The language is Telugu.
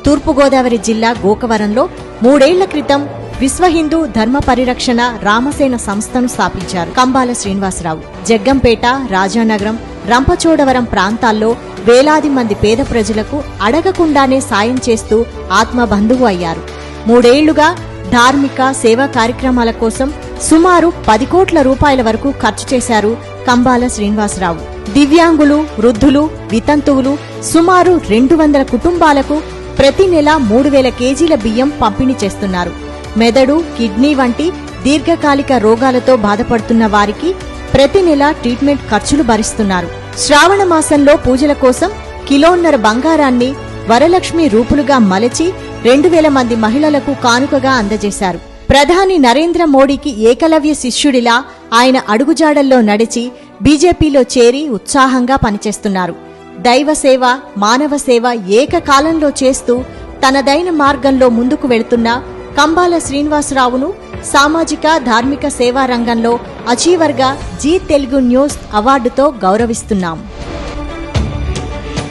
తూర్పుగోదావరి జిల్లా గోకవరంలో 3 ఏళ్ల క్రితం విశ్వ హిందూ ధర్మ పరిరక్షణ రామసేన సంస్థను స్థాపించారు కంబాల శ్రీనివాసరావు. జగ్గంపేట, రాజానగరం, రంపచోడవరం ప్రాంతాల్లో వేలాది మంది పేద ప్రజలకు అడగకుండానే సాయం చేస్తూ ఆత్మబంధువు అయ్యారు. 3 ఏళ్లుగా ధార్మిక సేవా కార్యక్రమాల కోసం సుమారు 10 కోట్ల రూపాయల వరకు ఖర్చు చేశారు కంబాల శ్రీనివాసరావు. దివ్యాంగులు, వృద్ధులు, వితంతువులు సుమారు 200 కుటుంబాలకు ప్రతి నెల 3000 కేజీల బియ్యం పంపిణీ చేస్తున్నారు. మెదడు, కిడ్నీ వంటి దీర్ఘకాలిక రోగాలతో బాధపడుతున్న వారికి ప్రతి నెల ట్రీట్మెంట్ ఖర్చులు భరిస్తున్నారు. శ్రావణ మాసంలో పూజల కోసం 1.5 కిలో బంగారాన్ని వరలక్ష్మి రూపులుగా మలచి 2000 మంది మహిళలకు కానుకగా అందజేశారు. ప్రధాని నరేంద్ర మోడీకి ఏకలవ్య శిష్యుడిలా ఆయన అడుగుజాడల్లో నడిచి బీజేపీలో చేరి ఉత్సాహంగా పనిచేస్తున్నారు. దైవ సేవ, మానవ సేవ ఏకకాలంలో చేస్తూ తనదైన మార్గంలో ముందుకు వెళుతున్న కంబాల శ్రీనివాసరావును సామాజిక ధార్మిక సేవా రంగంలో అచీవర్గా జీ తెలుగు న్యూస్ అవార్డుతో గౌరవిస్తున్నాం.